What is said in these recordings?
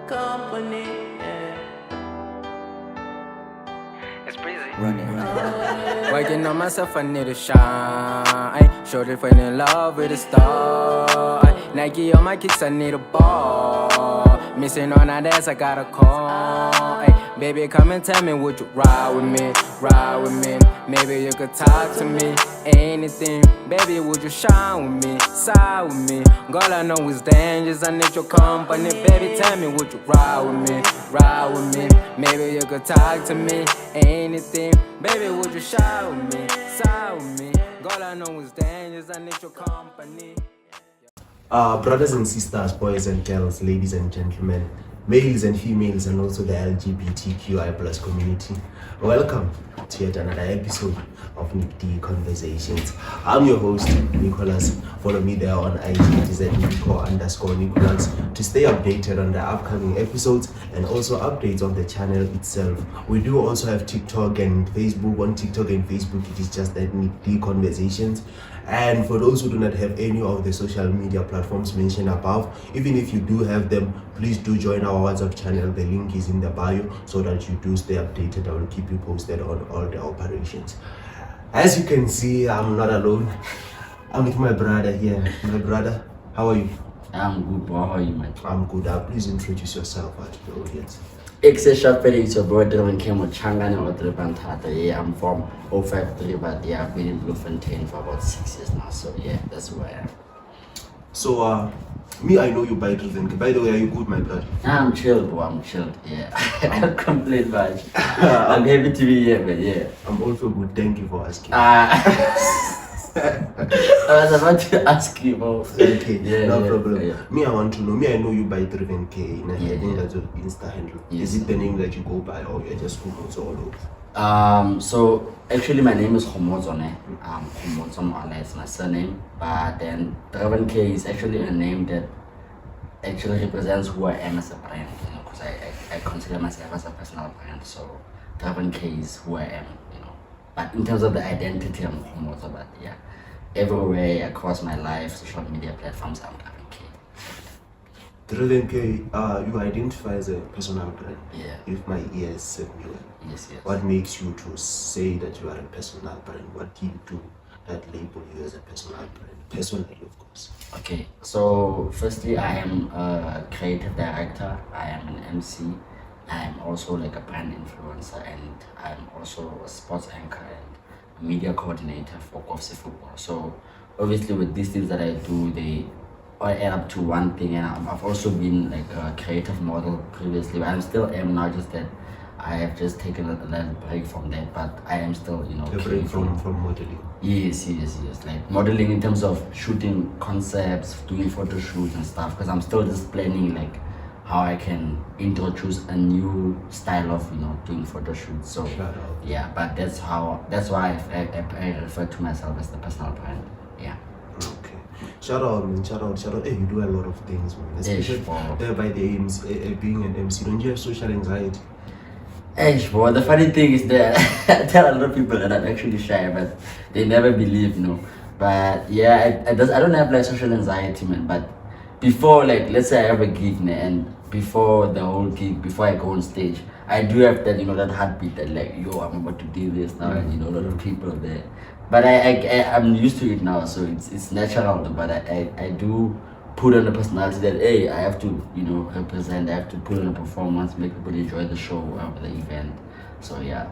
company. Yeah. It's breezy. Working on myself, I need to shine. Shorty fell in love with a star. Nike on my kicks, I need a ball. Missing on that ass, I got a call. Baby, come and tell me, would you ride with me? Ride with me. Maybe you could talk to me. Anything, baby, would you shine with me? Side with me. Girl, I know it's dangerous, I need your company. Baby, tell me, would you ride with me? Ride with me. Maybe you could talk to me. Anything, baby, would you shine with me? Side with me. Girl, I know it's dangerous, I need your company. Brothers and sisters, boys and girls, ladies and gentlemen, males and females, and also the LGBTQI plus community, welcome to yet another episode of Nick D Conversations. I'm your host, Nicholas. Follow me there on IG, it is at Nico_Nicholas, to stay updated on the upcoming episodes and also updates on the channel itself. We do also have TikTok and Facebook. On TikTok and Facebook, it is just at Nick D Conversations. And for those who do not have any of the social media platforms mentioned above, even if you do have them, please do join our WhatsApp channel. The link is in the bio so that you do stay updated. I will keep you posted on all the operations. As you can see, I'm not alone. I'm with my brother here. My brother, how are you? I'm good, bro. How are you, man? I'm good. Please introduce yourself to the audience. It's your boy Dylan came with Changani or Dribantata. Yeah, I'm from 053, but yeah, I've been in Bloemfontein for about 6 years now. So yeah, that's who I am. So me, I know you by Driven. By the way, are you good, my brother? I'm chill, bro. I'm chilled. Yeah, I can't complain much. I'm happy to be here, but yeah. I'm also good. Thank you for asking. I was about to ask you, bro. Okay, Yeah, no yeah, problem. yeah. Me, I want to know. Me, I know you by Driven K. I Yeah, think that's your Insta handle. Yes. Is it the name that you go by, or you're just Humotso all over? So actually my name is Homodzone. Homodzone is my surname, but then Draven K is actually a name that actually represents who I am as a brand, you know, because I consider myself as a personal brand. So Draven K is who I am, you know. But in terms of the identity, I'm Homodzo, but yeah, everywhere across my life, social media platforms, I'm Draven K. Driven K, you identify as a personal brand. Yeah. If my ears serve me well. Yes. What makes you to say that you are a personal brand? What do you do that label you as a personal brand? Personally, of course. Okay, so firstly, I am a creative director, I am an MC, I am also like a brand influencer, and I'm also a sports anchor and media coordinator for UFS football. So obviously with these things that I do, they all add up to one thing, and I've also been like a creative model previously, but I still am now, just that I have just taken a little break from that, but I am still, you know, A break from modeling. Yes. Like modeling in terms of shooting concepts, doing photo shoots and stuff, because I'm still just planning like how I can introduce a new style of, you know, doing photo shoots. So Shout out. yeah, but that's why I refer to myself as the personal brand. Yeah. Okay. Shout out, man. Shout out. Hey, you do a lot of things, man. Especially by the MC, being an MC. Don't you have social anxiety? Bro, the funny thing is that I tell a lot of people that I'm actually shy, but they never believe, you know. But yeah, I don't have like social anxiety, man. But before, like, let's say I have a gig, man, and before the whole gig, before I go on stage, I do have that, you know, that heartbeat that like, yo, I'm about to do this now, and you know, a lot of people there. But I'm used to it now, so it's natural. But I do put on a personality that, hey, I have to, you know, represent, I have to put on a performance, make people enjoy the show or the event. So yeah.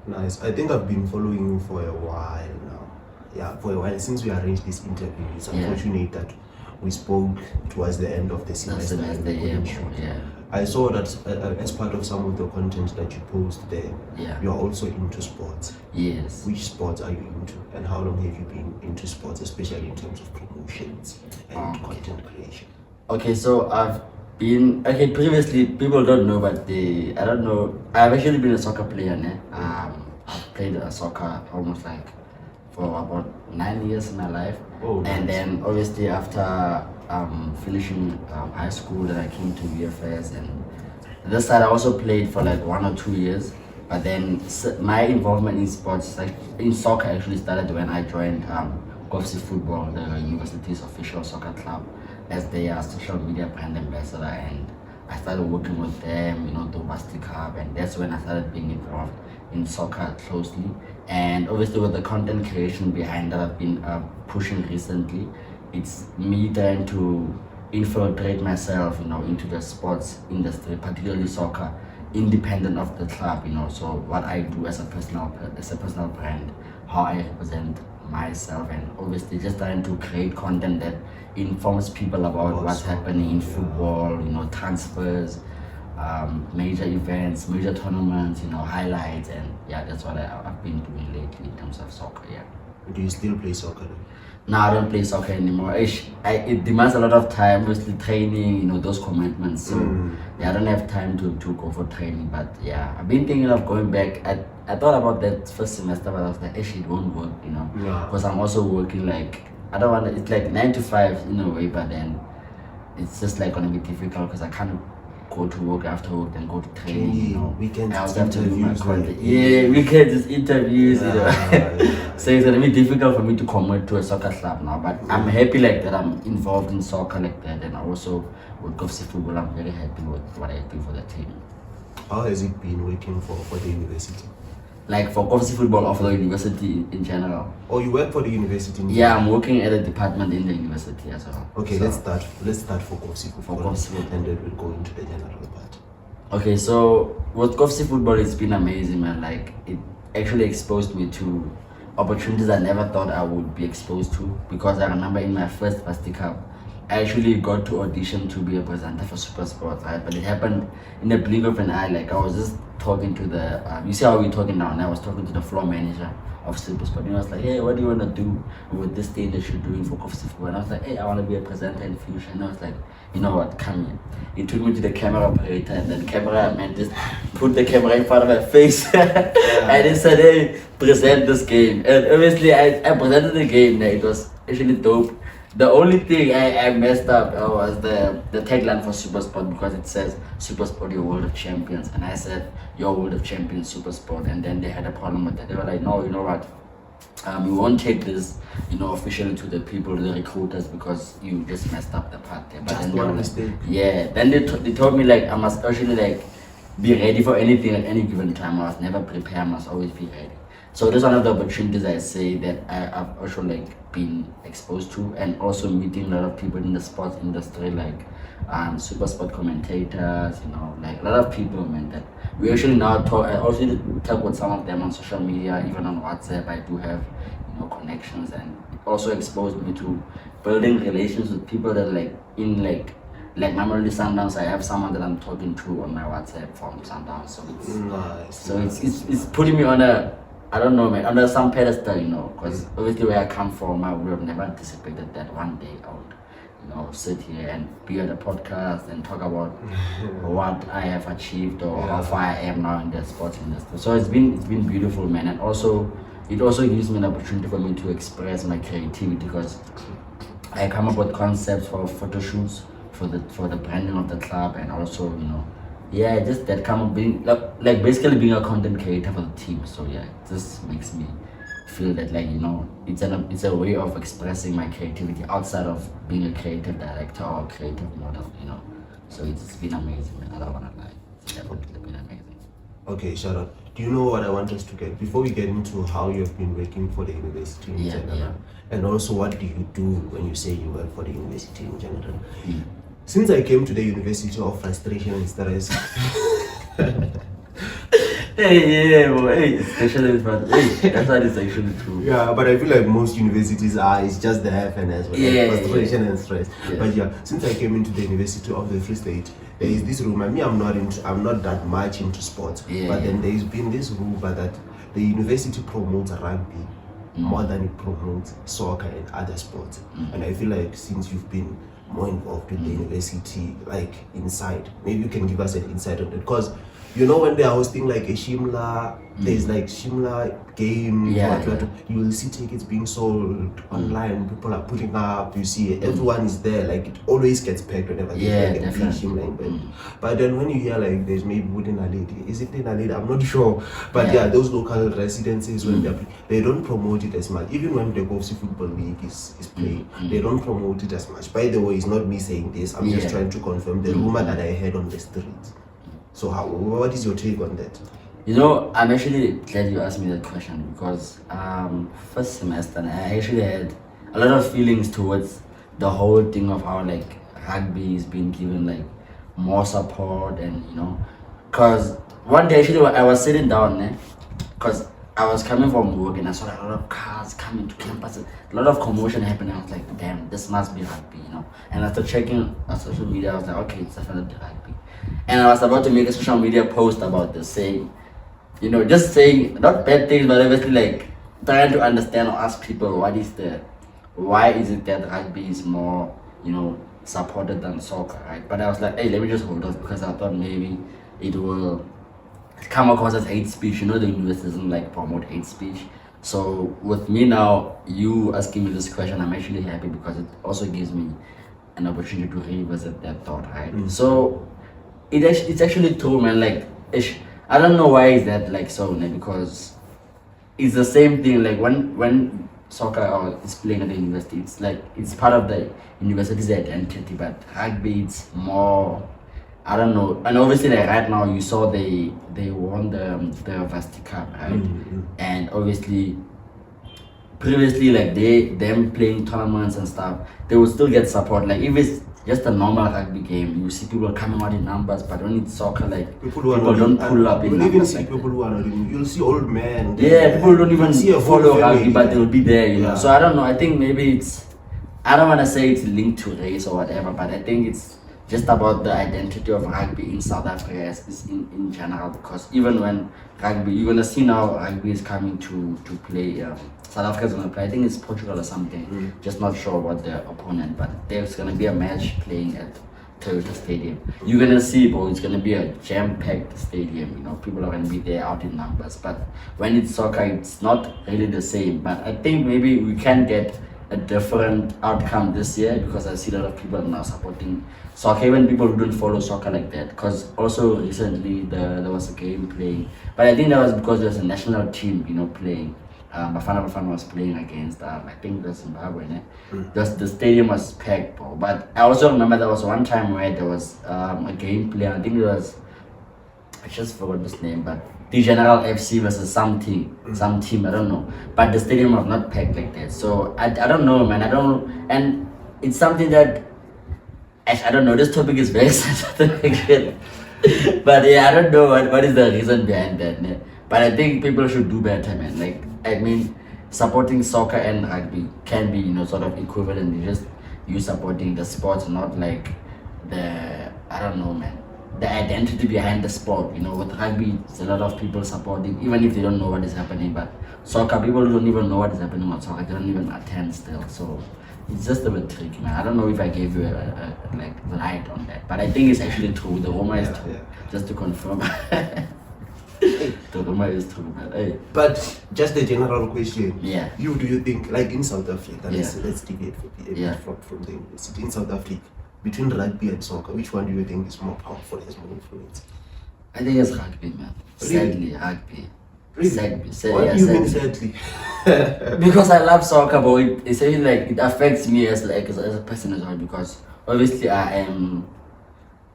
Nice. I think I've been following you for a while now. Yeah, for a while since we arranged this interview. It's unfortunate that we spoke towards the end of the semester. Yeah. I saw that as part of some of the content that you post there, you are also into sports. Yes. Which sports are you into, and how long have you been into sports, especially in terms of promotions and content creation? Okay, so I've been previously, people don't know, but I don't know, I've actually been a soccer player. I've played soccer almost like for about 9 years in my life. And then obviously after finishing high school, then I came to UFS, and this side I also played for like 1 or 2 years. But then my involvement in sports, like in soccer, actually started when I joined UFS Football, the university's official soccer club, as their social media brand ambassador. And I started working with them, you know, the Basti Cup, and that's when I started being involved in soccer closely. And obviously with the content creation behind that I've been pushing recently, it's me trying to infiltrate myself, you know, into the sports industry, particularly soccer, independent of the club, you know. So what I do as a personal brand, how I represent myself, and obviously just trying to create content that informs people about what's happening in football, you know, transfers, major events, major tournaments, you know, highlights, and yeah, that's what I've been doing lately in terms of soccer. Yeah. Do you still play soccer? No, I don't play soccer anymore. It demands a lot of time, obviously training, you know, those commitments. So yeah, I don't have time to go for training. But yeah, I've been thinking of going back. I thought about that first semester, but I was like, actually, it won't work, you know, because I'm also working like, I don't want to, it's like 9 to 5 in a way, but then it's just like gonna be difficult because I can't go to work after work and go to training, you know. Weekends I also have to do my interviews, content. Yeah, weekends is interviews, you know. So it's gonna be difficult for me to commit to a soccer club now. But I'm happy like that I'm involved in soccer like that, and also with UFS football, I'm very happy with what I do for the team. How has it been working for the university? Like for UFS football or for the university in general? Oh, you work for the university? Yeah, I'm working at a department in the university as well. Okay, so, let's start for UFS football. For UFS football. And then we'll go into the general part. Okay, so with UFS football, it's been amazing, man. Like it actually exposed me to opportunities I never thought I would be exposed to, because I remember in my first Basti Cup, I actually got to audition to be a presenter for Super Sports, right? But it happened in the blink of an eye. Like I was just talking to the, you see how we're talking now, and I was talking to the floor manager of Super Sport. And I was like, hey, what do you want to do with this thing that you're doing for UFS football? And I was like, hey, I want to be a presenter in the future. And I was like, you know what, come here. He took me to the camera operator, and then the cameraman just put the camera in front of my face and he said, hey, present this game. And obviously I presented the game. It was actually dope. The only thing I messed up was the tagline for Super Sport, because it says Super Sport, your world of champions, and I said your world of champions Super Sport, and then they had a problem with that. They were like, no, you know what, we won't take this, you know, officially to the people, the recruiters, because you just messed up the part there. But Just then one mistake. Yeah, then they told me like I must actually like be ready for anything at any given time. I must never prepare, I must always be ready. So that's one of the opportunities I say that I've also like been exposed to, and also meeting a lot of people in the sports industry, like Super Sport commentators, you know, like a lot of people, man, that we actually now talk. I also talk with some of them on social media, even on WhatsApp. I do have, you know, connections, and it also exposed me to building relations with people that like in like Mamelodi Sundowns. I have someone that I'm talking to on my WhatsApp from Sundowns, so it's Nice. so it's putting me on a, I don't know, man, under some pedestal, you know, because obviously where I come from, I would have never anticipated that one day I would, you know, sit here and be on a podcast and talk about what I have achieved or how far I am now in the sports industry. So it's been beautiful, man, and also it also gives me an opportunity for me to express my creativity, because I come up with concepts for photo shoots for the branding of the club, and also, you know, yeah, just that kind of being like basically being a content creator for the team. So yeah, it just makes me feel that, like, you know, it's a way of expressing my creativity outside of being a creative director or a creative model, you know. So it's been amazing, man. I don't wanna lie. It's definitely been amazing. Okay, shut up. Do you know what I want us to get before we get into how you've been working for the university in general? Yeah. And also, what do you do when you say you work for the university in general? Since I came to the university of frustration and stress, Hey, especially but hey, that's what is actually true. yeah, but I feel like most universities are, it's just the half and as well, Yeah, frustration and stress. Yeah. But yeah, since I came into the University of the Free State, there is this rumor. Me, I'm not that much into sports, Yeah. but then there's been this rumor that the university promotes rugby more than it promotes soccer and other sports. And I feel like since you've been more involved with the university, like inside, maybe you can give us an insight on it, because you know when they are hosting like a Shimla, there's like Shimla game, you will see tickets being sold online, people are putting up, you see everyone is there, like it always gets packed whenever there's like a big Shimla event. But then when you hear like there's maybe within a lady, is it in a lady? I'm not sure. But yeah, those local residences, when they don't promote it as much. Even when the UFS Football League is playing, they don't promote it as much. By the way, it's not me saying this. I'm just Yeah. trying to confirm the rumor that I heard on the streets. So what is your take on that? You know, I'm actually glad you asked me that question because first semester I actually had a lot of feelings towards the whole thing of how like rugby is being given like more support, and you know, cause one day actually I was sitting down cause I was coming from work and I saw like, a lot of cars coming to campus, a lot of commotion happening. I was like, damn, this must be rugby, you know. And after checking on social media, I was like, okay, it's definitely rugby. And I was about to make a social media post about this, saying, you know, just saying not bad things, but obviously like trying to understand or ask people why is it that rugby is more, you know, supported than soccer, right? But I was like, hey, let me just hold on because I thought maybe it will come across as hate speech. You know, the university doesn't like promote hate speech. So with me now, you asking me this question, I'm actually happy because it also gives me an opportunity to revisit that thought, right? So it's actually true, man. Like I don't know why is that like so, because it's the same thing. Like when soccer is playing at the university, it's like it's part of the university's identity. But rugby, it's more, I don't know. And obviously, like right now, you saw they won the Varsity Cup, right? And obviously, previously, like them playing tournaments and stuff, they will still get support. Like if it's just a normal rugby game, you see people coming out in numbers, but when it's soccer, like people don't pull up in You'll even numbers. see Like people who are not even, you'll see old men. yeah, people don't even see a whole follow family, rugby, but they'll be there, you know. Yeah. So I don't know. I think maybe I don't want to say it's linked to race or whatever, but I think it's just about the identity of rugby in South Africa as in general. Because even when rugby, you're gonna see now rugby is coming to play. South Africa's gonna play. I think it's Portugal or something. Just not sure what the opponent, but there's gonna be a match playing at Toyota Stadium. You're gonna see, bro, it's gonna be a jam-packed stadium. You know, people are gonna be there out in numbers. But when it's soccer, it's not really the same. But I think maybe we can get a different outcome this year because I see a lot of people now supporting soccer, even people who don't follow soccer like that. Because also recently there was a game playing, but I think that was because there was a national team, you know, playing. Bafana was playing against, I think it was Zimbabwe. The stadium was packed, bro. But I also remember there was one time where there was a game play. I think it was, I just forgot his name, but the General FC versus some team, I don't know. But the stadium was not packed like that. So I don't know, man. And it's something that I don't know. This topic is very sensitive. But yeah, I don't know what is the reason behind that. Ne? But I think people should do better, man. Like, I mean, supporting soccer and rugby can be, you know, sort of equivalent. You just supporting the sports, not like I don't know, man, the identity behind the sport. You know, with rugby, it's a lot of people supporting, even if they don't know what is happening. But soccer, people don't even know what is happening on soccer. They don't even attend still. So it's just a bit tricky, man. I don't know if I gave you a like light on that, but I think it's actually true. The rumor is true. Just to confirm. The rumor is true, man. Hey. But just a general question. Yeah. Do you think, like in South Africa, Yeah. let's debate Yeah. from the university in South Africa, between rugby and soccer, which one do you think is more powerful, has more influence? I think it's rugby, man. Really? Sadly, rugby. Really? What do you mean sadly? Because I love soccer, but it's really like it affects me as a person as well. Because obviously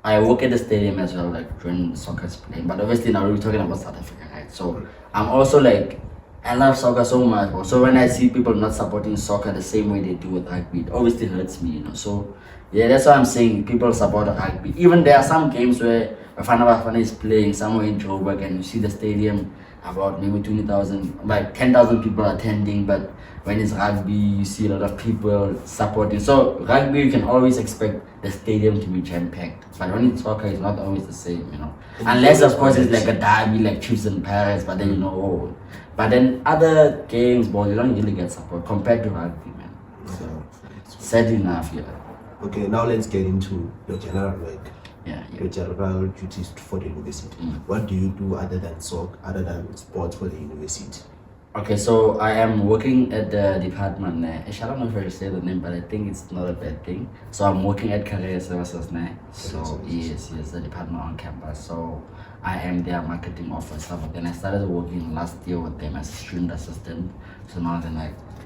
I work at the stadium as well, like when soccer is playing. But obviously now we're talking about South Africa, right? So I'm also like, I love soccer so much, bro. So when I see people not supporting soccer the same way they do with rugby, it obviously hurts me, you know. So yeah, that's why I'm saying people support rugby. Even there are some games where Bafana is playing somewhere in Joburg and you see the stadium about maybe 20,000, like 10,000 people attending, but when it's rugby, you see a lot of people supporting. So rugby, you can always expect the stadium to be jam-packed, but when it's soccer, it's not always the same, you know. Unless, of course, it's like a derby, like Chiefs and Paris, but then you know, oh. But then other games, boy, you don't really get support compared to rugby, man. So sadly enough, yeah. Okay, now let's get into your general work. Yeah. Your general duties for the university. What do you do other than soccer, other than sports for the university? Okay, so I am working at the department. I don't know if I should say the name, but I think it's not a bad thing. So I'm working at Career Services now. So yes, the department on campus. So I am their marketing officer. But then I started working last year with them as a student assistant. So now then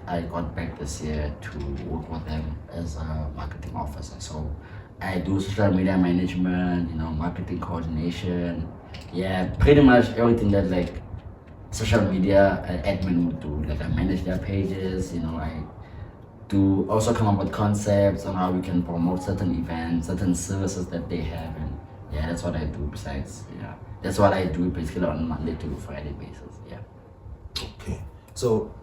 I got back this year to work with them as a marketing officer. So I do social media management, you know, marketing coordination. Yeah, pretty much everything that like social media admin would do. Like I manage their pages, you know, I do also come up with concepts on how we can promote certain events, certain services that they have, and yeah, that's what I do. Besides, yeah, that's what I do basically on Monday to Friday basis. Yeah. Okay. So,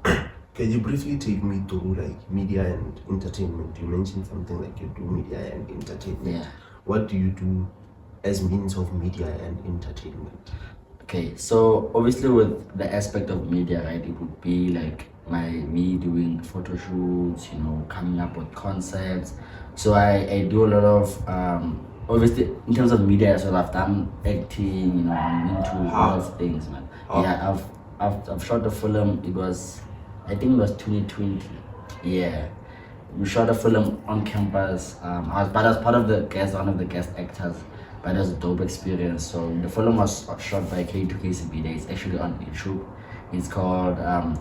can you briefly take me through like media and entertainment? You mentioned something like you do media and entertainment. Yeah. What do you do as means of media and entertainment? Okay, so obviously with the aspect of media, right, it would be like me doing photo shoots, you know, coming up with concepts. So I do a lot of obviously in terms of media as well. I've done acting, you know, I'm into a lot of things, man. Yeah, I've shot a film. It was, I think it was 2020. Yeah, we shot a film on campus. I was part of the guest, one of the guest actors. But it was a dope experience. So the film was shot by K2KCB. It's actually on YouTube. It's called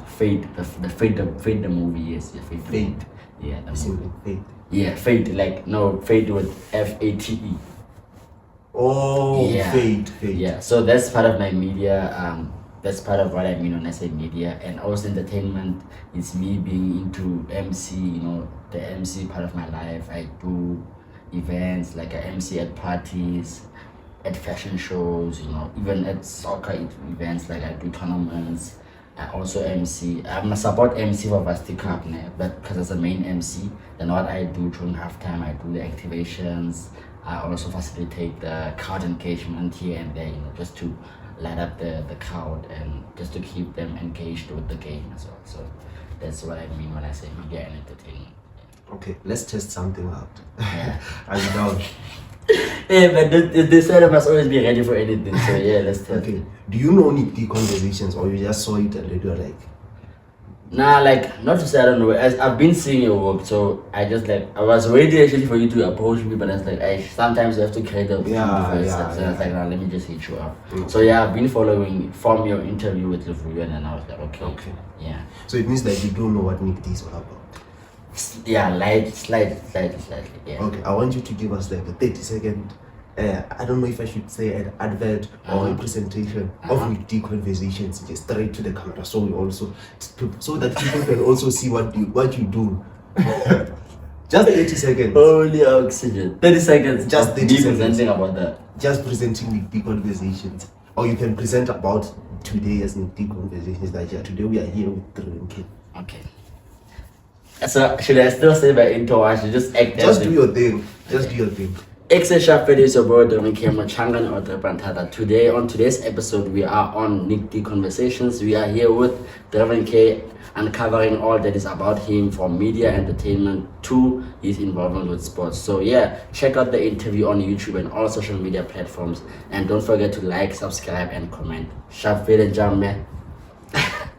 Fate. The Fate the movie. Yes, yeah, Fate. Fate. Yeah, the Is it movie. like Fate? Yeah, Fate. Like no, Fate with FATE. Oh, Yeah. Fate. Yeah, so that's part of my media. That's part of what I mean when I say media, and also entertainment. It's me being into MC. You know, the MC part of my life. I do events like I MC at parties, at fashion shows. You know, even at soccer events. Like I do tournaments. I also MC. I'm a support MC for Varsity Cup, but because as a main MC, then what I do during halftime, I do the activations. I also facilitate the crowd engagement here and there, you know, just to light up the crowd and just to keep them engaged with the game as well. So that's what I mean when I say media and entertainment. Okay, let's test something out. Yeah. Are you down? Yeah, but the setup must always be ready for anything. So yeah, let's test. Okay. Do you know any conversations, or you just saw it and you were like, Nah, like not to say I don't know. I've been seeing your work, so I just like I was waiting actually for you to approach me, but I was like, sometimes you have to create a Yeah, first. yeah, So I was yeah. like, nah, let me just hit you up. So yeah, I've been following from your interview with Levuyo, and then I was like, okay, yeah, so it means that you don't know what Nick D is all about. yeah, slightly, yeah. Okay, I want you to give us like a 30-second, I don't know if I should say an advert or a presentation of Nick D conversations, just straight to the camera, so we also, so that people can also see what you do. Just 30 seconds. Holy oxygen. 30 seconds. Just of 30 me seconds. presenting about that. Just presenting Nick D conversations. Or you can present about today as Nick D conversations. That yeah, today we are here with Trinke. Okay. So should I still say my intro? I should just act. Just do your thing. Just do your thing. Exesha is your boy Dominic Machangan or Pantata. Today, on today's episode, we are on Nick D Conversations. We are here with Devin K, uncovering all that is about him from media entertainment to his involvement with sports. So yeah, check out the interview on YouTube and all social media platforms. And don't forget to like, subscribe, and comment. Sharp fit and jam, man.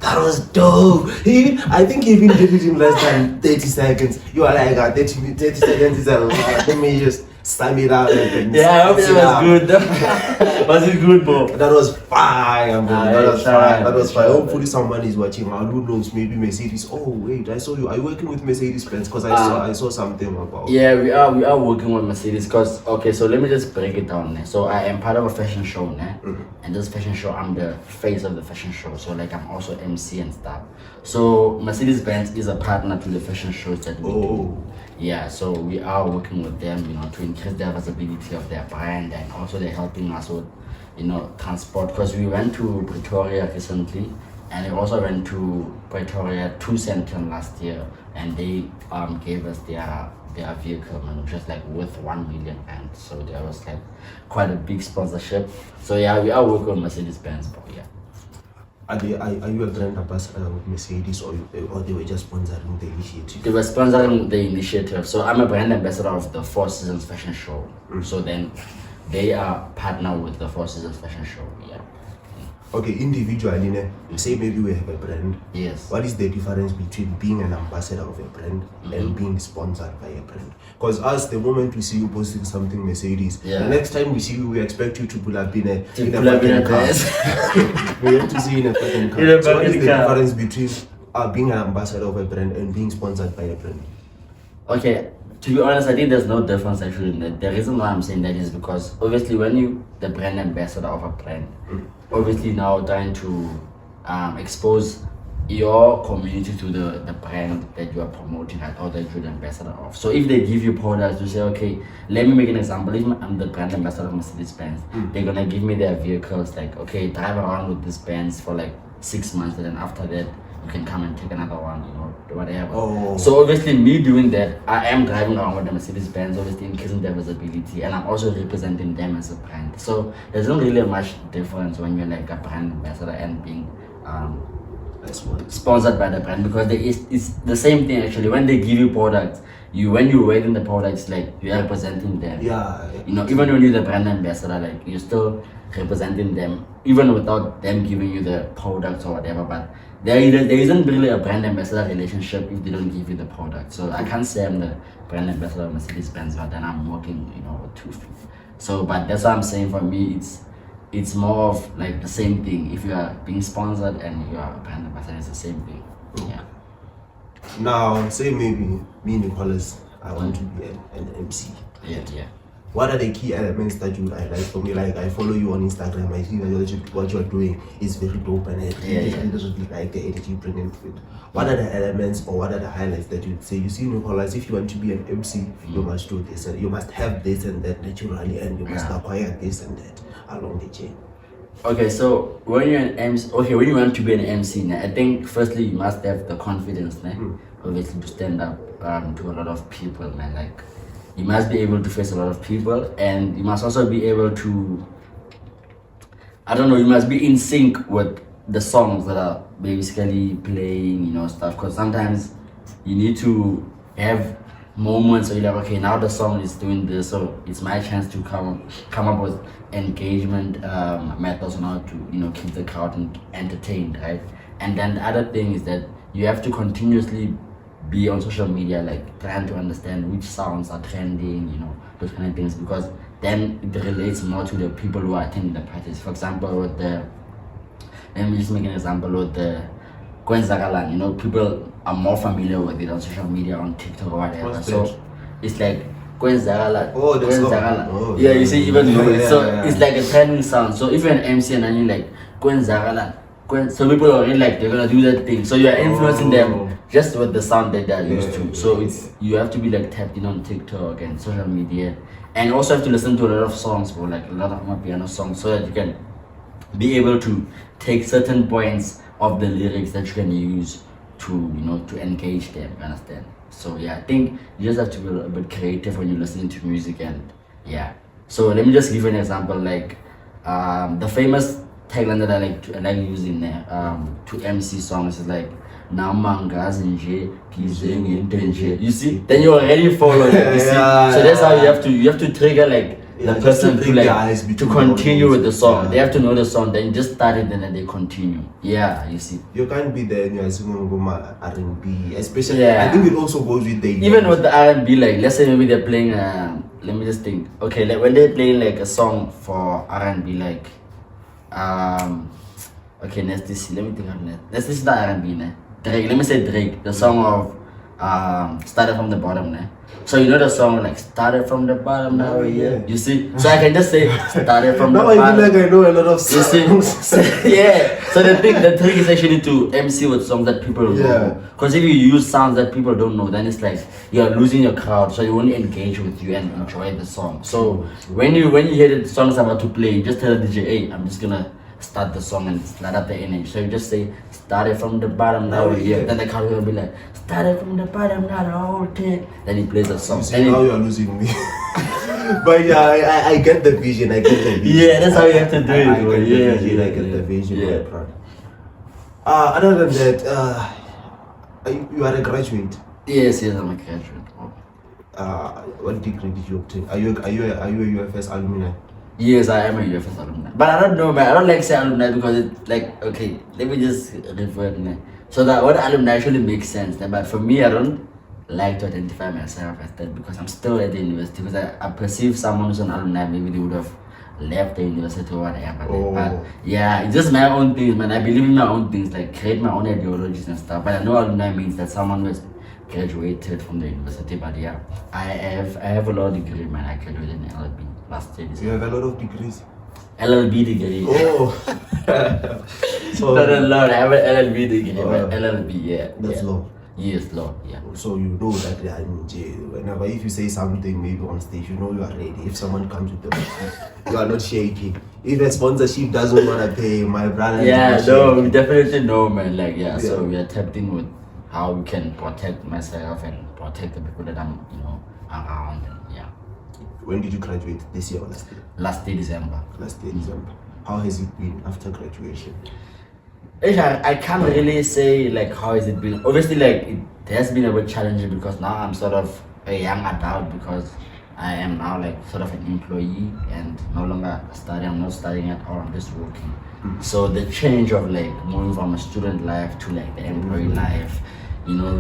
That was dope. I think he even did it in less than 30 seconds. You are like, 30 seconds is a lot. Let me just sum it up. Yeah, I hope it was good. Was it good, bro? That was fire, bro. That was fire. That was fire. Sure. Hopefully someone is watching. Who knows? Maybe Mercedes. Oh wait, I saw you. Are you working with Mercedes Benz? Because I saw something about. Yeah, we are working with Mercedes. Cause okay, so let me just break it down. So I am part of a fashion show, and this fashion show, I'm the face of the fashion show. So like I'm also MC and stuff. So Mercedes Benz is a partner to the fashion shows that we do. Yeah, so we are working with them, you know, to increase the visibility of their brand, and also they're helping us with, you know, transport. Because we went to Pretoria recently, and we also went to Pretoria to Central last year, and they gave us their vehicle, man, just like worth 1 million rand. So there was like quite a big sponsorship. So yeah, we are working with Mercedes Benz, but yeah. Are you a brand ambassador with Mercedes, or they were just sponsoring the initiative? They were sponsoring the initiative. So I'm a brand ambassador of the Four Seasons Fashion Show. So then they are partner with the Four Seasons Fashion Show. Yeah. Okay, individually, say maybe we have a brand. Yes. What is the difference between being an ambassador of a brand and being sponsored by a brand? Because us, the moment we see you posting something Mercedes, the next time we see you, we expect you to pull up in a fucking car. We have to see you in a fucking car. So what is the difference between being an ambassador of a brand and being sponsored by a brand? Okay, to be honest, I think there's no difference actually in that. The reason why I'm saying that is because obviously when you the brand ambassador of a brand, obviously now trying to expose your community to the brand that you are promoting at or that you're the ambassador of. So if they give you products, you say, okay, let me make an example. If I'm the brand ambassador of Mercedes-Benz, they're gonna give me their vehicles like, okay, drive around with this Benz for like 6 months, and then after that you can come and take another one, you know, whatever. Oh. So obviously me doing that, I am driving around with the Mercedes-Benz, obviously increasing their visibility, and I'm also representing them as a brand. So there's not really much difference when you're like a brand ambassador and being sponsored by the brand, because it's the same thing actually. When they give you products, when you're wearing the products, like you are representing them. Yeah. You know, even when you're the brand ambassador, like you're still representing them, even without them giving you the products or whatever. But there isn't really a brand ambassador relationship if they don't give you the product. So I can't say I'm the brand ambassador of Mercedes-Benz, but then I'm working, you know, with 2 feet. So, but that's what I'm saying. For me, it's more of like the same thing. If you are being sponsored and you are a brand ambassador, it's the same thing. Yeah. Now, say maybe me, Nicholas, I want to be an MC. Yeah. What are the key elements that you highlight for me? Like, I follow you on Instagram, I see that what you're doing is very dope, and I really like the energy you bring into it. What are the elements or what are the highlights that you'd say? You see, Nicholas, if you want to be an MC, you must do this, and you must have this and that naturally, and you must acquire this and that along the chain. Okay, so when you're an MC, when you want to be an MC, now, I think firstly you must have the confidence, obviously, to stand up to a lot of people, man. Like, you must be able to face a lot of people, and you must also be able to, you must be in sync with the songs that are basically playing, you know, stuff. Because sometimes you need to have moments where you're like, okay, now the song is doing this, so it's my chance to come up with engagement methods on how to, you know, keep the crowd entertained, right? And then the other thing is that you have to continuously be on social media, like trying to understand which sounds are trending, you know, those kind of things, because then it relates more to the people who are attending the parties. For example, let me just make an example with the Kwenzakalan, you know, people are more familiar with it on social media, on TikTok or whatever. So it's like Kwenzakalan. Oh, that's Kwenzakalan. Yeah, you see, even so it's like a trending sound. So if you're an MC and then you're like Kwenzakalan, so people are really like, they're gonna do that thing. So you're influencing them just with the sound that they're used to. So you have to be like tapped in on TikTok and social media, and also have to listen to a lot of songs, bro, like a lot of piano songs, so that you can be able to take certain points of the lyrics that you can use to, you know, to engage them. You understand? So yeah, I think you just have to be a bit creative when you're listening to music, and yeah. So let me just give you an example, like the famous tagline that I like using there to MC songs is like Namangazi nje kizengi nje. You see, then you already follow it. You see, so that's how you have to trigger like the person to continue with the song. They have to know the song, then just start it and then they continue. Yeah, you see. You can't be there and you're singing R&B, especially. I think it also goes with the even with the R&B, like let's say maybe they're playing. Let me just think. Okay, like when they're playing like a song for R&B, like okay, let me think of that. Let's listen to R&B, ne? Drake, let me say Drake, the song of Started From the Bottom, ne? So you know the song like started from the bottom, now we're here. You see? So I can just say started from the bottom. Now I feel like I know a lot of songs. You see? Yeah. So the trick is actually to MC with songs that people don't know. Because if you use sounds that people don't know, then it's like you're losing your crowd, so you won't engage with you and enjoy the song. So when you hear the song's about to play, you just tell the DJ, hey, I'm just gonna start the song and light up the energy. So you just say started from the bottom, now we're here. Then the crowd will be like started from the bottom, now the whole thing. Then he plays the song. You see, now you're losing me. But yeah, I get the vision. Yeah, that's how you have to do it. I get the vision. Other than that, you are a graduate. Yes, I'm a graduate. What degree did you obtain? Are you a UFS alumni? Yes, I am a UFS alumni. But I don't know, man. I don't like saying alumni because it's like, okay, let me just refer to it. So that what alumni actually makes sense. But for me, I don't like to identify myself as that because I'm still at the university. Because I perceive someone who's an alumni, maybe they would have left the university or whatever. Oh. But yeah, it's just my own things, man. I believe in my own things, like create my own ideologies and stuff. But I know alumni means that someone was graduated from the university. But yeah, I have a law degree, man. I graduated in LLB last year. You have a lot of degrees. LLB degree. Oh. So Not a lot. I have an LLB degree, but LLB, yeah. that's yeah. law. Yes, law, yeah. So you know that they are in jail. Whenever if you say something maybe on stage, you know you are ready. If someone comes with the you are not shaking. If a sponsorship doesn't want to pay, my brother. Yeah, is not no, shaking. we definitely know, man. Like, yeah, Yeah. so we are tapped in with how we can protect myself and protect the people that I'm, around. And yeah, When did you graduate? This year or last year? last day December. Last year, December. How has it been after graduation? I can't really say like how has it been. Obviously, like it has been a bit challenging because now I'm sort of a young adult because I am now like sort of an employee and no longer studying. I'm not studying at all. I'm just working. So the change of like moving from a student life to like the employee life,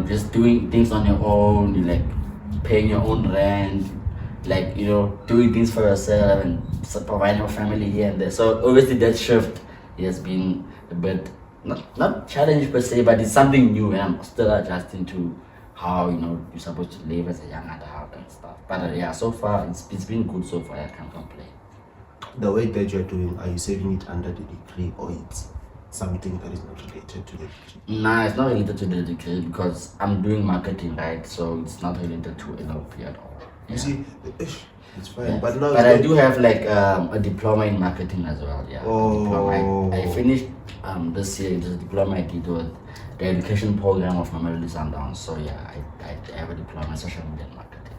just doing things on your own, you like paying your own rent, like doing things for yourself and providing your family here and there. So obviously that shift has been a bit not challenge per se, but it's something new and I'm still adjusting to how you're supposed to live as a young adult and stuff. But yeah, so far it's been good so far. I can't complain. The way that you're doing, are you saving it under the degree or it's something that is not related to the degree? Nah, it's not related to the degree because I'm doing marketing, right? So it's not related to LLP at all. You Yeah. see, it's fine. Yeah. But now But it's I do have like a diploma in marketing as well. Yeah. Oh. A diploma. I finished this year. The diploma I did with the education program of Mamelodi Sundowns. So yeah, I have a diploma in social media and marketing.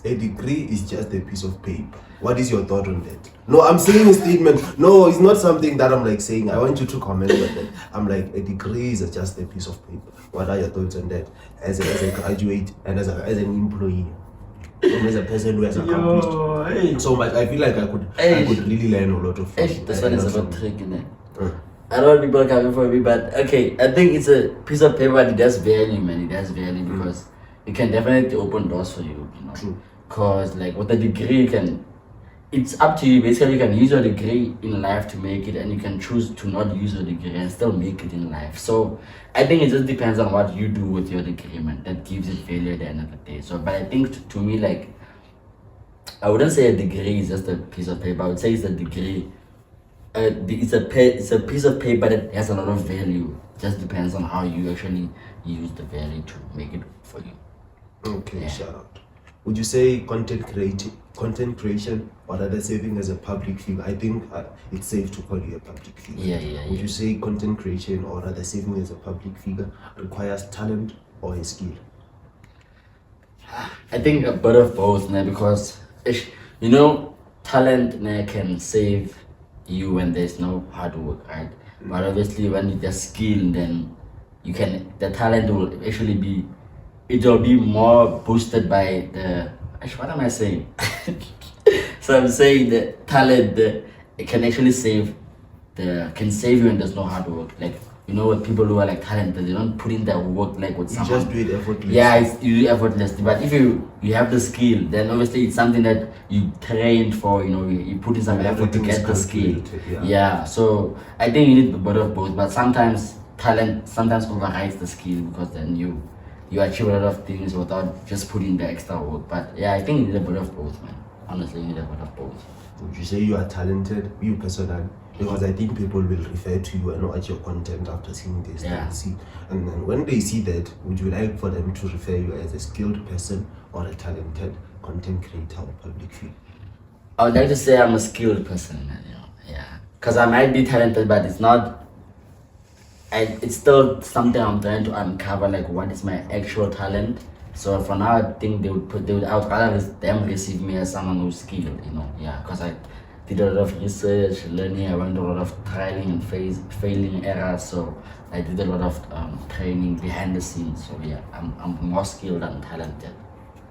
a degree is just a piece of paper. What is your thought on that? No, I'm saying a statement. No, it's not something that I'm like saying. I want you to comment on that. I'm like, a degree is just a piece of paper. What are your thoughts on that? As a graduate and as an employee, and as a person who has accomplished so much, I feel like I could really learn a lot of things. This one is about tricky. I don't know people coming for me, but okay, I think it's a piece of paper, but it has value, man. It has value because it can definitely open doors for you, True. Because like with a degree, it's up to you. Basically, you can use your degree in life to make it, and you can choose to not use your degree and still make it in life. So I think it just depends on what you do with your degree, man. That gives it value at the end of the day. So, but I think to me, like, I wouldn't say a degree is just a piece of paper. I would say it's a degree. It's a piece of paper that has a lot of value. It just depends on how you actually use the value to make it for you. Okay, Yeah. shout out. Would you say content creation, or rather serving as a public figure? I think it's safe to call you a public figure. Yeah. Would you say content creation, or rather serving as a public figure, requires talent or a skill? I think a bit of both, nah, because talent can save you when there's no hard work, right? But obviously when you just skill, then the talent will actually be, it will be more boosted by what am I saying? So I'm saying that talent, it can actually save you when there's no hard work. Like, with people who are like talented, they don't put in their work like with You someone. just do it effortlessly. Yeah, it's usually effortlessly. But if you have the skill, then obviously it's something that you trained for. You put in some effort to Everything is get the skill. calculated, Yeah. So I think you need a bit of both. But sometimes talent overrides the skill because then you achieve a lot of things without just putting the extra work. But yeah, I think you need a bit of both, man. Honestly, you need a bit of both. Would you say you are talented, you personally? Because I think people will refer to you and watch your content after seeing this. Yeah. And then when they see that, would you like for them to refer you as a skilled person or a talented content creator or public figure? I would like to say I'm a skilled person, man, yeah. Because I might be talented, but it's not. It's still something I'm trying to uncover, like what is my actual talent. So for now, I think I would rather them receive me as someone who's skilled, yeah. Because I did a lot of research, learning. I went through a lot of trialing and failing errors. So I did a lot of training behind the scenes. So yeah, I'm more skilled than talented.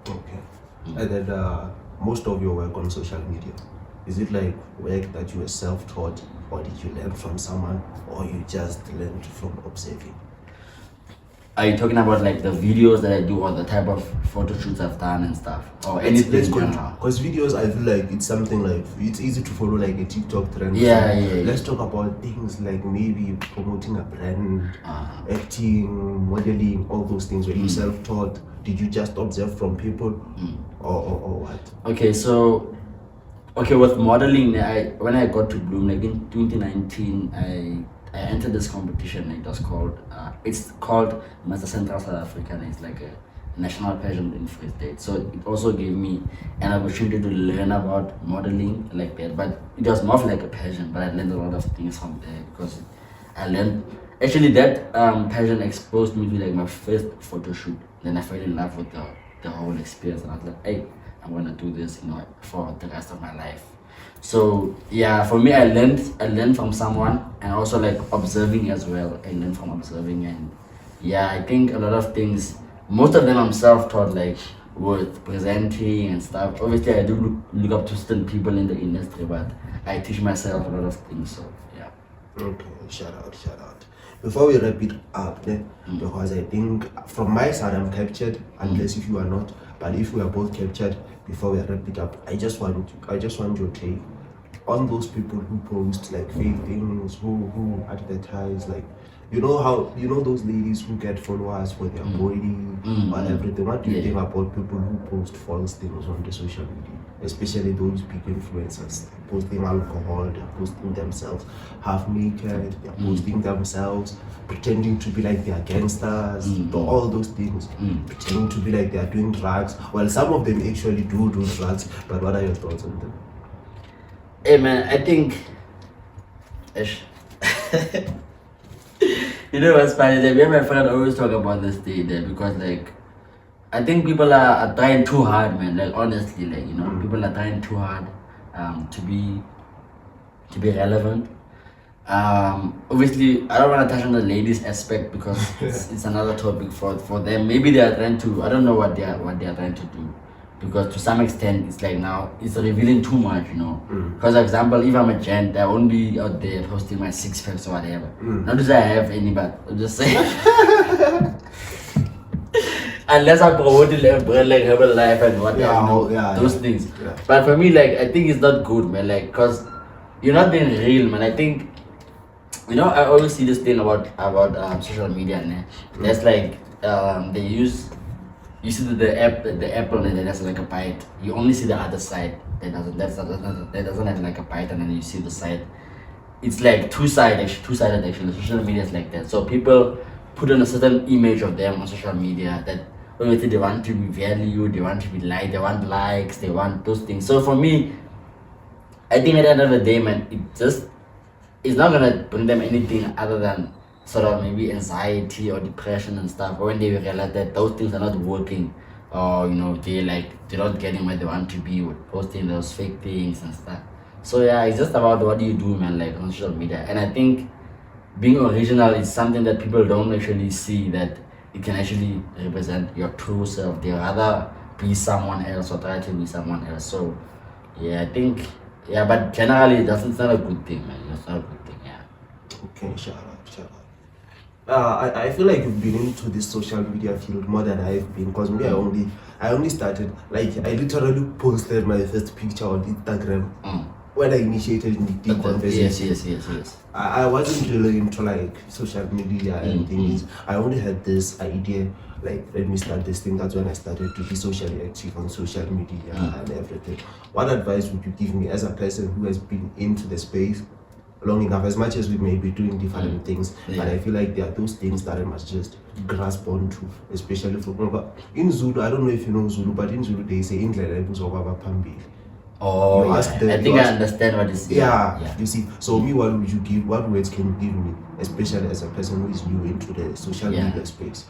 Okay. And then most of your work on social media, is it like work that you were self-taught, or did you learn from someone, or you just learned from observing? Are you talking about like the videos that I do or the type of photo shoots I've done and stuff, or anything in general? Because videos, I feel like it's something like it's easy to follow, like a TikTok trend. Yeah, So yeah. let's talk about things like maybe promoting a brand, acting, modeling, all those things. Were you self-taught? Did you just observe from people, or what? Okay, so with modeling, when I got to Bloom, like in 2019, I entered this competition. It was called it's called Master Central South Africa, and it's like a national pageant in Free State. So it also gave me an opportunity to learn about modeling like that. But it was more of like a passion. But I learned a lot of things from there because I learned actually that pageant exposed me to like my first photo shoot. Then I fell in love with the whole experience, and I was like, hey, I'm gonna do this, for the rest of my life. So yeah, for me, I learned from someone, and also like observing as well. I learned from observing, and yeah, I think a lot of things, most of them I'm self-taught, like with presenting and stuff. Obviously, I do look up to certain people in the industry, but I teach myself a lot of things. So yeah. Okay, shout out. Before we wrap it up, because I think from my side I'm captured, unless if you are not. But if we are both captured, before we wrap it up, I just want your take on those people who post like fake things, who advertise, like those ladies who get followers for their body or everything. What do you think about people who post false things on the social media, especially those big influencers posting alcohol, they're posting themselves half naked, they're posting themselves pretending to be like they're gangsters, all those things, pretending to be like they're doing drugs. Well, some of them actually do drugs, but what are your thoughts on them? Hey man, I think you know what's funny? Like, me and my friend always talk about this thing there because, like, I think people are trying too hard, man. Like, honestly, like, people are trying too hard to be relevant. Obviously, I don't want to touch on the ladies aspect because it's another topic for them. Maybe they are trying to. I don't know what they are trying to do. Because to some extent, it's like now it's revealing too much, Because, for example, if I'm a gent, I'm only out there posting my six packs or whatever. Not that I have any, but I'm just saying. Unless I promote like Herbalife and whatever, those things. Yeah. But for me, like, I think it's not good, man. Like, cause you're not being real, man. I think, I always see this thing about social media, and that's like they use. You see the apple and then there's like a bite. You only see the other side. That doesn't have like a bite, and then you see the side. It's like two-sided actually. Social media is like that. So people put on a certain image of them on social media that obviously they want to be valued, they want to be liked, they want likes, they want those things. So for me, I think at the end of the day, man, it's not gonna bring them anything other than sort of maybe anxiety or depression and stuff. But when they realize that those things are not working, or they're not getting where they want to be with posting those fake things and stuff. So yeah, it's just about what do you do, man, like on social media. And I think being original is something that people don't actually see, that it can actually represent your true self. They rather be someone else or try to be someone else. So yeah, I think but generally it's not a good thing, man. It's not a good thing. Yeah. Okay, shout out. I feel like you've been into this social media field more than I've been, because me, I only started, like, I literally posted my first picture on Instagram when I initiated the conversation. Yes. I wasn't really into like social media and things. I only had this idea, like, let me start this thing. That's when I started to be socially active on social media and everything. What advice would you give me as a person who has been into the space long enough, as much as we may be doing different things, but I feel like there are those things that I must just grasp onto, especially for in Zulu. I don't know if you know Zulu, but in Zulu they say indlela ebuzwa phambili. Oh, I think I understand what you say. Yeah, you see. So me, what words can you give me, especially as a person who is new into the social media space?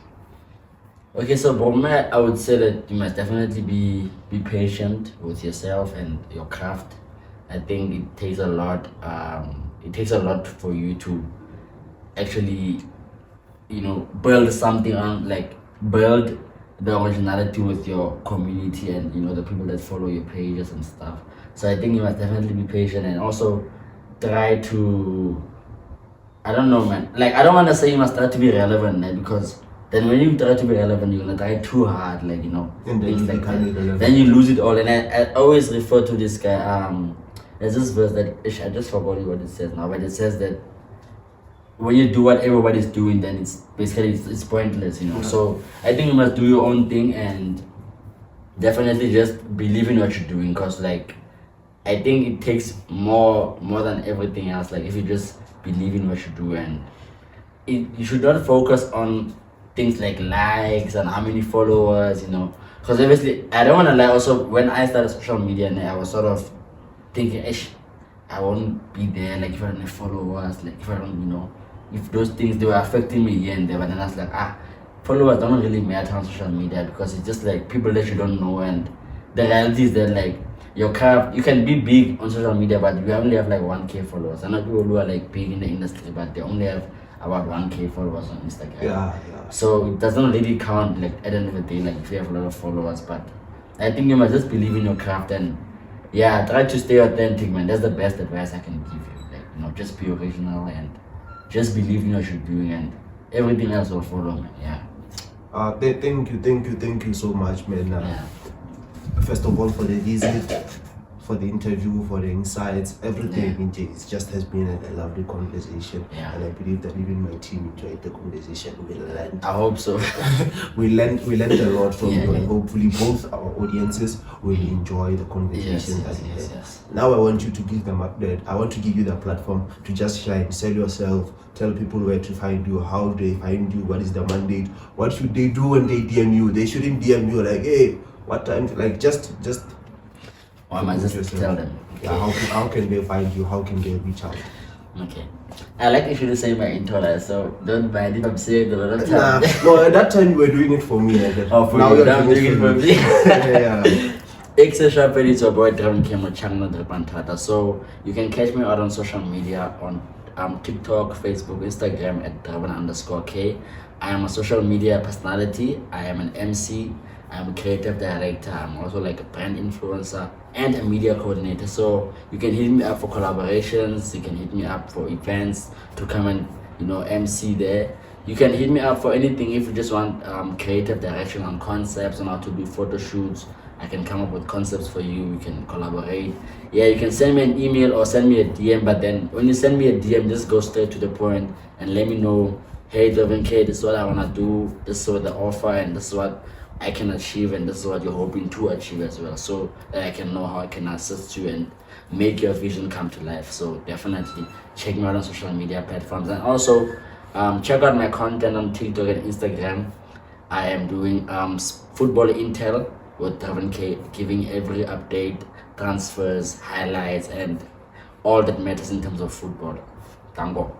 Okay, so Bome, I would say that you must definitely be patient with yourself and your craft. I think it takes a lot. It takes a lot for you to actually, build something on, like, build the originality with your community and the people that follow your pages and stuff. So I think you must definitely be patient and also try to, I don't know, man. Like, I don't want to say you must try to be relevant, man, because then when you try to be relevant, you're gonna try too hard, like, you know, And then things you like become that. irrelevant. Then you lose it all. And I always refer to this guy. There's this verse that I just forgot what it says now, but it says that when you do what everybody's doing, then it's basically it's pointless, you know. So I think you must do your own thing and definitely just believe in what you're doing, because like I think it takes more than everything else. Like if you just believe in what you do, and you should not focus on things like likes and how many followers, you know. Because obviously, I don't want to lie. Also, when I started social media, and I was sort of thinking, I won't be there. Like if I don't have followers, like if I don't, you know, if those things they were affecting me here and there. But then I was like, followers don't really matter on social media, because it's just like people that you don't know. And the reality is that like your craft, you can be big on social media, but you only have like 1K followers. I know people who are like big in the industry, but they only have about 1K followers on Instagram. Yeah. So it doesn't really count like at the end of the day, like if you have a lot of followers. But I think you must just believe in your craft and try to stay authentic, man. That's the best advice I can give you. Like, you know, just be original and just believe in what you're doing, and everything else will follow, man. Yeah. Thank you so much, man. Yeah. First of all, for the visit, for the interview, for the insights, everything. It just has been a lovely conversation, and I believe that even my team enjoyed the conversation. We learned. I hope so. we learned a lot from you, and hopefully both our audiences will enjoy the conversation that we had. Yes. Now I want you to give them I want to give you the platform to just shine, sell yourself, tell people where to find you, how they find you, what is the mandate, what should they do when they DM you. They shouldn't DM you like, hey, what time? Like just. Or am I just tell them? Okay. Yeah, how can they find you? How can they reach out? Okay. I like if you say my intro, like, so don't mind if I'm saying a lot of Nah, time. no, at that time you were doing it for me. Like that. Oh, for now you. you're Now I'm doing it for me. Yeah. Extra it's your boy Draven Kemo channel Drepantata. So you can catch me out on social media on TikTok, Facebook, Instagram at Draven_K. I am a social media personality. I am an MC. I'm a creative director. I'm also like a brand influencer and a media coordinator. So you can hit me up for collaborations. You can hit me up for events to come and, you know, MC there. You can hit me up for anything if you just want creative direction on concepts on how to do photo shoots. I can come up with concepts for you. We can collaborate. Yeah, you can send me an email or send me a DM. But then when you send me a DM, just go straight to the point and let me know, hey, Draven K, this is what I want to do. This is what the offer, and this is what I can achieve, and this is what you're hoping to achieve as well, so that I can know how I can assist you and make your vision come to life. So definitely check me out on social media platforms, and also check out my content on TikTok and Instagram. I am doing football intel with Draven K, giving every update, transfers, highlights, and all that matters in terms of football. Tango.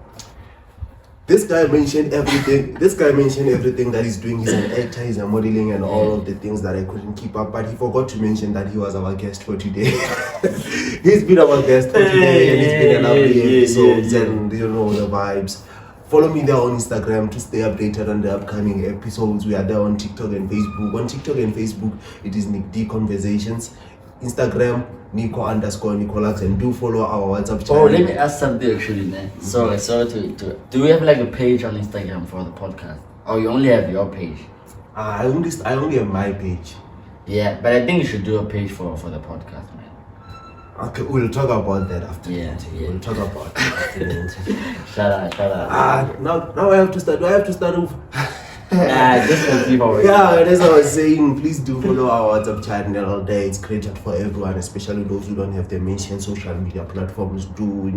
This guy mentioned everything. That he's doing. He's an actor, he's a modeling, and all of the things that I couldn't keep up. But he forgot to mention that he was our guest for today. He's been our guest for today, and it's been a lovely episode, and you know the vibes. Follow me there on Instagram to stay updated on the upcoming episodes. We are there on TikTok and Facebook. On TikTok and Facebook, it is Nick D Conversations. Instagram, Nico_Nicolax, and do follow our WhatsApp channel. Oh, let me ask something actually, man. Sorry to. Do we have like a page on Instagram for the podcast? Or you only have your page? I only have my page. Yeah, but I think you should do a page for the podcast, man. Okay, we'll talk about that after the Yeah. interview. We'll talk about that after the interview. Shut up. Now I have to start. Do I have to start over? Just to keep away. Yeah, that's what I was saying. Please do follow our WhatsApp channel there. It's created for everyone, especially those who don't have the mentioned social media platforms. Do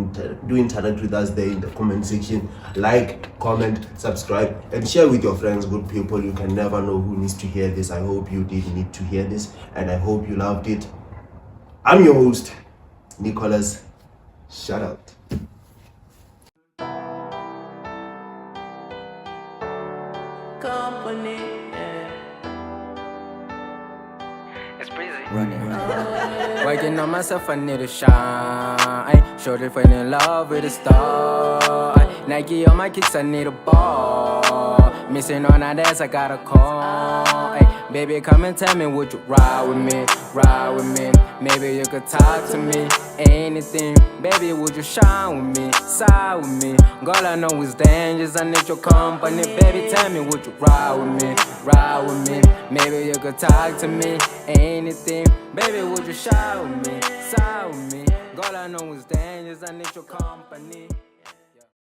interact with us there in the comment section. Like, comment, subscribe, and share with your friends, good people. You can never know who needs to hear this. I hope you did need to hear this, and I hope you loved it. I'm your host, Nicholas. Shout out. Company, it's breezy. Working on myself, I need to shine. Shorty falling in love with a star. Nike on my kicks, I need a ball. Missing on that ass, I got a call. Baby, come and tell me, would you ride with me? Ride with me. Maybe you could talk to me. Anything, baby, would you shine with me? Side with me. Girl, I know it's dangerous, I need your company. Baby, tell me, would you ride with me? Ride with me. Maybe you could talk to me. Anything, baby, would you shine with me? Side with me. Girl, I know it's dangerous, I need your company.